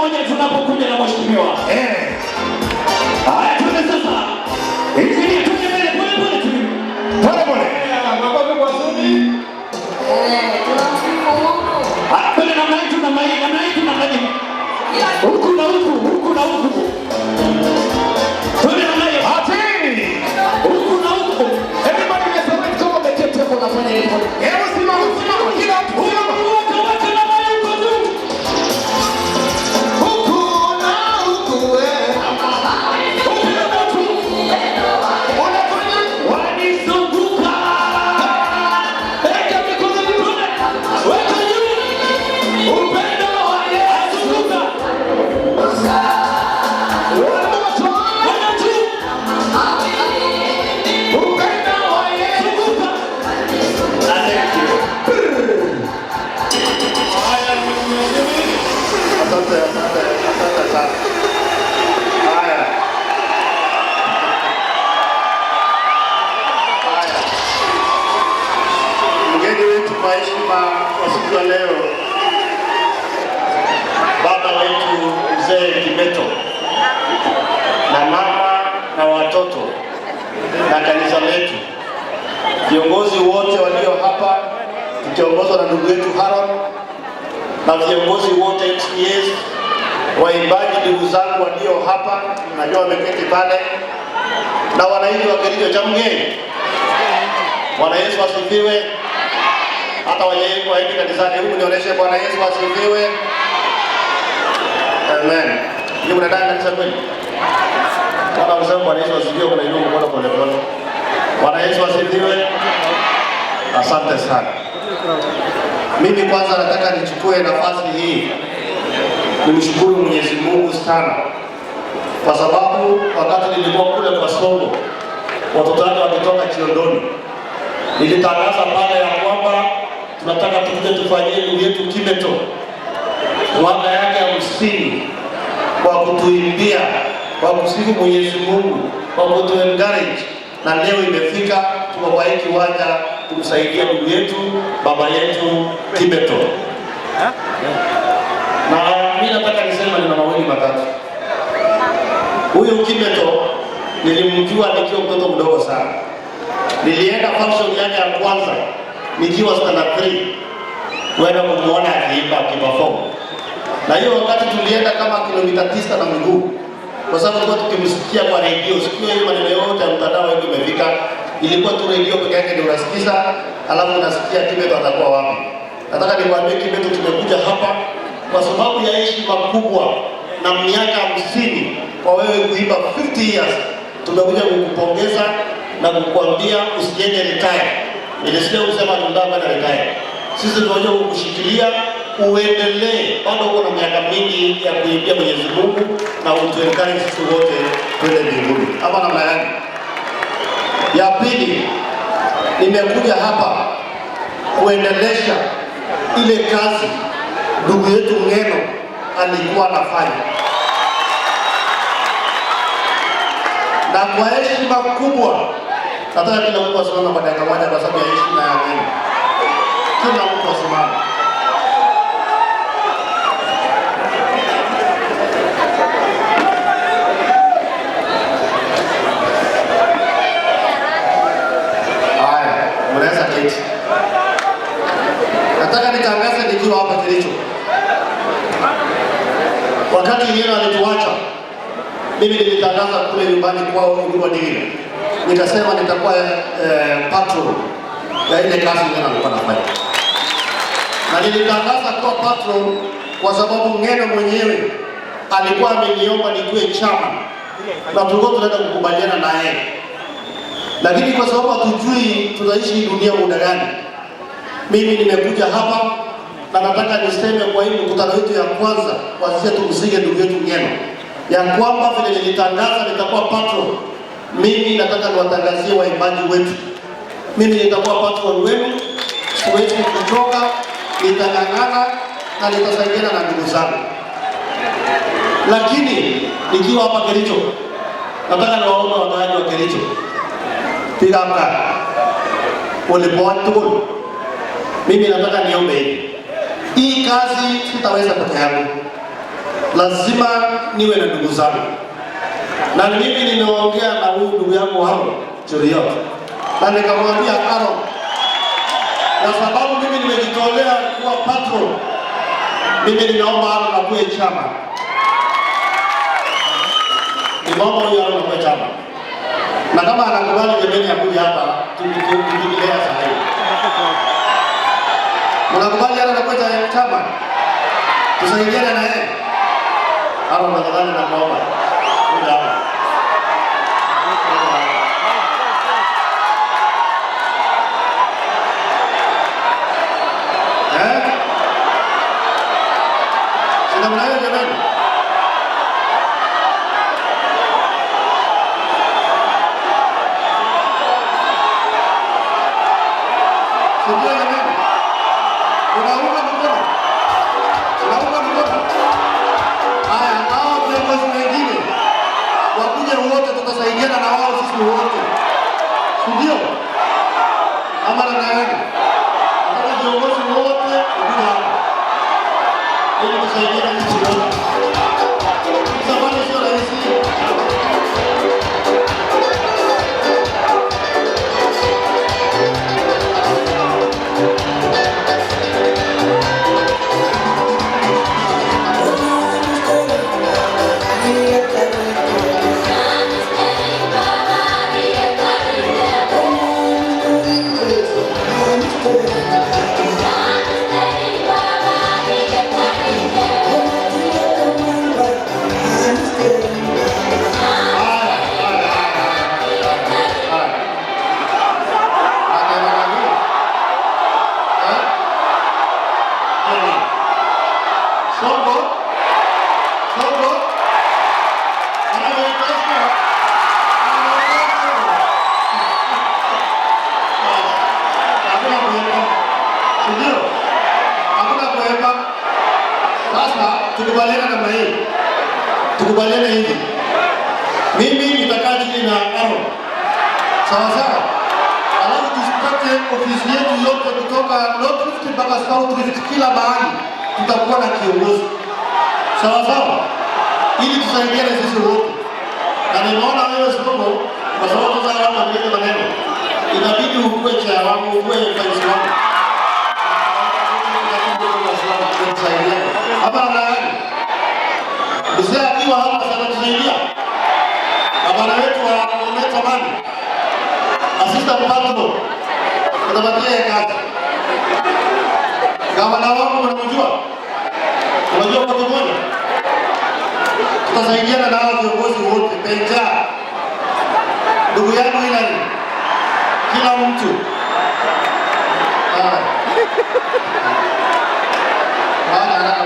moja tunapokuja na mheshimiwa. Haya tuende sasa. Injinia tuende mbele pole pole tu. Pole pole. Makofi kwa Sudi. Tunamshukuru Mungu. Pole namna hii namna hii. Huku na huku. Pole namna hiyo. Huku na huku. Everybody get the way to go the tip on the funny. Hebu simama. Kila mtu simama. Leo baba wetu mzee Kimeto na mama na watoto na kanisa letu, viongozi wote walio hapa tukiongozwa na ndugu yetu Haron na viongozi wote MCAs, waimbaji ndugu zangu walio hapa, najua wameketi pale, na wananchi wa Kericho cha mgeni. Bwana Yesu asifiwe. Hata waje waende kanisani huku nionyeshe Bwana Yesu asifiwe. Amen. Ni mnadanga kanisa kweli? Kama msema Bwana Yesu asifiwe kuna inuka mkono pole pole. Bwana Yesu asifiwe. Asante sana. Mimi kwanza nataka nichukue nafasi hii nimshukuru Mwenyezi Mungu sana, kwa sababu wakati nilikuwa kule kwa Songo, watoto wangu wakitoka Chiondoni, nilitangaza pale ya kwamba tunataka tukuje tufanyie ndugu yetu Kimeto mwaka yake ya 50 kwa kutuimbia, kwa kusifu Mwenyezi Mungu, kwa kutu-encourage, na leo imefika. Tuko kwa hii kiwanja kumsaidia ndugu yetu baba yetu Kimeto. Na mimi nataka nisema ni mawili matatu. Huyu Kimeto nilimjua nikiwa mtoto mdogo sana. Nilienda function yake ya kwanza nikiwa standard 3 kwenda kumuona akiimba akiperform. Na hiyo wakati tulienda kama kilomita 9 na miguu, kwa sababu tulikuwa tukimsikia kwa radio. Sikio hiyo maneno yote ya mtandao hiyo imefika, ilikuwa tu radio peke yake ndio unasikiza, alafu unasikia Kimeto atakuwa wapi. Nataka niwaambie Kimeto tumekuja hapa kwa sababu ya heshima kubwa na miaka 50 kwa wewe kuimba 50 years. Tumekuja kukupongeza na kukuambia usiende retire. Nilisikia usema tunataka na retire. Sisi tunajua kukushikilia uendelee, bado uko na miaka mingi ya kuimbia Mwenyezi Mungu na utuencourage sisi wote kwenda mbinguni. Hapa namna gani? Ya pili, nimekuja hapa kuendelesha ile kazi ndugu yetu Ngeno alikuwa anafanya. Na kwa heshima kubwa nataka kila mtu asimame kwa dakika moja kwa sababu ya heshima ya Ngeno. Kila mtu asimame. Haya, mnaweza keti. Nataka nitangaze nikiwa hapa Kericho. Wakati Ngeno alituacha, mimi nilitangaza kule nyumbani kwao Ngulwa Digiri. Nikasema nitakuwa patron ya ile kazi Ngeno alikuwa anafanya. Na nilitangaza kuwa patron kwa sababu Ngeno mwenyewe alikuwa ameniomba nikuwe chama, na tulikuwa tunaenda kukubaliana na yeye. Lakini kwa sababu hatujui tunaishi dunia muda gani, mimi nimekuja hapa na nataka niseme kwa hii mkutano wetu ya kwanza, kuanzia tumsige ndugu yetu Ngeno, ya kwamba vile nilitangaza nitakuwa patron, mimi nataka niwatangazie waimbaji wetu, mimi nitakuwa patron wenu, siwezi kuchoka, nitang'ang'ana na nitasaidiana na ndugu zangu. Lakini nikiwa hapa Kericho, nataka niwaombe wakaaji wa Kericho, piga mkanda ulipoatu. Mimi nataka niombe hivi, hii kazi sitaweza peke yangu. lazima niwe na ndugu zangu, na mimi nimeongea na huyu ndugu yangu hapo Cheriot, na nikamwambia Aaron, kwa sababu mimi nimejitolea kuwa patron, mimi ninaomba Aaron akuwe chama. Nimeomba huyu Aaron akuwe chama, na kama anakubali jameni akuja hapa tukilea saa hii. Mnakubali Aaron akuwe chama? Tusaidiane na yeye. Aaron nadhani na kuomba. Kuja hapa. Sina mnayo jamani? Sio jamani? Unaunga mkono? Unaunga mkono? Haya, hao viongozi wengine wakuje wote, tutasaidiana na wao sisi wote. Ndio? Ama na nani? Nataka viongozi wote wakuje hapa. Ili tusaidiane sisi wote. Safari sio rahisi. Tukubaliana namna hii. Tukubaliane hivi. Mimi nitakaa chini na Aaron. Sawa sawa. Alafu tusipate ofisi yetu yote kutoka North Rift mpaka South Rift, kila mahali tutakuwa na kiongozi. Sawa sawa. Ili tusaidiane sisi wote. Na nimeona wewe Songo, kwa sababu sasa hapa ndio maneno. Inabidi ukue cha wangu, ukue mfanyisi wangu. Hapa na Mzee akiwa hapa sana tusaidia. Baba wetu wa Mani. Assistant Patron. Tunabakia kazi. Gavana wangu unamjua? Unajua kwa pamoja? Tutasaidiana na hao viongozi wote. Benja. Ndugu yangu Hilary. Kila mtu.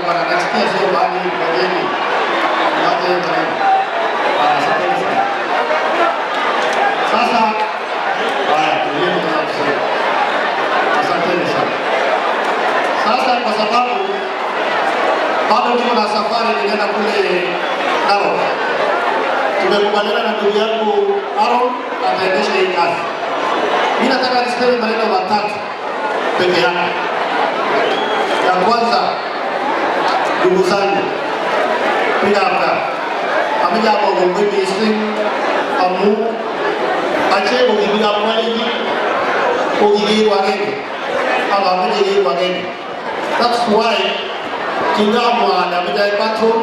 Bwana nasikia sio bali kwa nini? Sasa haya asanteni sana. Sasa kwa sababu bado niko na safari ninaenda kule Narok, tumekubaliana na ndugu yangu Aaron ataendesha hii kazi. Mimi nataka niseme maneno matatu peke yake. Ya kwanza, ndugu zangu, pinaka amija bogo mbi sing amu ache ko gibiga kwali ko gigi wageni aba mji wageni. That's why kingamwa na mja patron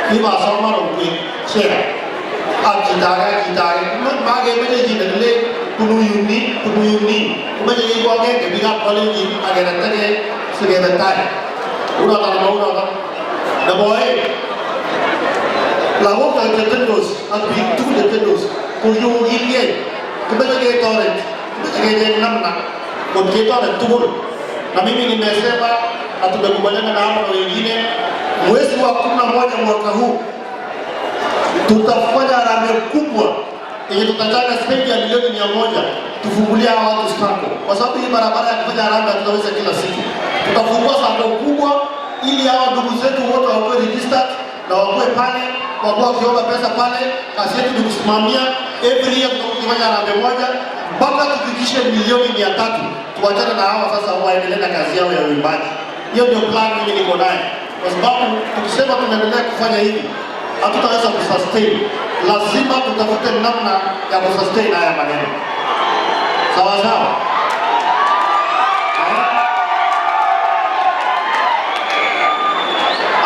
kiba somaro kwi share akitare mage mji jinale kunu yuni mji wageni gibiga kwali agera tare sigeda tai ura the boy la boca de tendos at big two the tendos ko yu ile kubelege torrent kubelege namna kwa torrent tubul. Na mimi nimesema tumekubaliana na hao wengine, mwezi wa 11 mwaka huu tutafanya harambee kubwa yenye tutachanga spend ya milioni 100 tufungulia watu sako, kwa sababu hii barabara ya kufanya harambee tunaweza kila siku. Tutafungua sako kubwa ili hawa ndugu zetu wote wawe registered na wawe pale, wakuwa wakiomba pesa pale. Kazi yetu ni kusimamia every year tukifanya harambee moja mpaka tufikishe milioni 300. Tuachane na hawa sasa waendelee na kazi yao ya uimbaji. Hiyo ndio plan mimi niko nayo. kwa sababu tukisema tunaendelea kufanya hivi hatutaweza kusustain. Lazima tutafute namna ya kusustain haya maneno. Sawa sawa.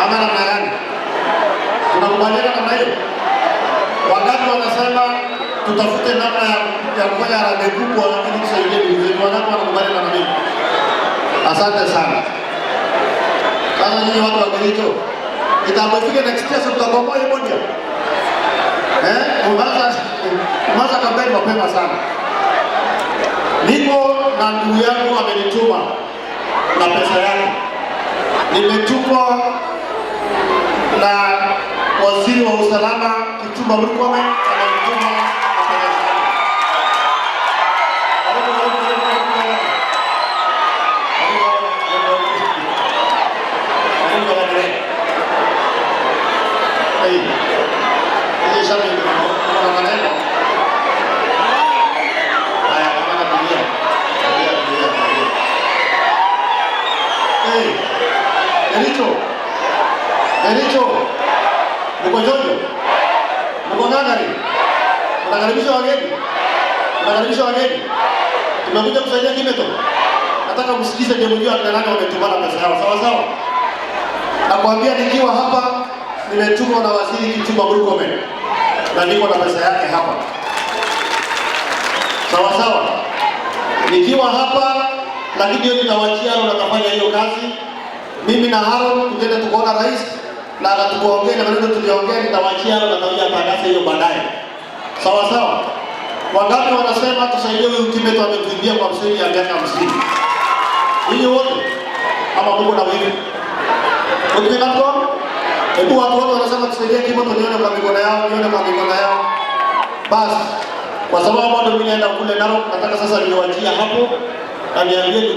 Ama namna gani? Tunakubaliana namna hiyo? Wakati wanasema tutafute namna ya kufanya harambee kubwa ili tusaidie ndugu zetu, wangapi wanakubaliana na mimi? Asante sana. Sasa nyinyi watu wa Kericho, itabafika next year tutakomboa hiyo moja. Umaza kampeni mapema sana. Niko na ndugu yangu amenituma na pesa yake. Nimetumwa na waziri wa usalama Kipchumba Murkomen amenituma na pesa yake. Kericho, mko jojo, mko ngangari, mnakaribisha wageni, tumekuja kusaidia Kimeto. Nataka msikize ndio mjue akina nani wametumana pesa yao, sawa sawa. Nakwambia nikiwa hapa nimetumwa na waziri Kipchumba Murkomen na niko na pesa yake hapa, sawa sawa. Nikiwa hapa lakini hiyo nitawachia na natafanya hiyo kazi. Mimi na Haron tutaenda tukaona rais na atatuongea na maneno tuliongea, nitawachia na nitawia tangaza hiyo baadaye. Sawa sawa. Wangapi wanasema tusaidie huyu Kimeto ametuibia kwa msingi ya miaka 50. Hii wote ama Mungu na wewe. Ukimena kwa hebu watu wote wanasema tusaidie Kimeto nione kwa mikono yao. Basi kwa sababu bado mimi naenda kule Narok, nataka sasa niwachia hapo na niambie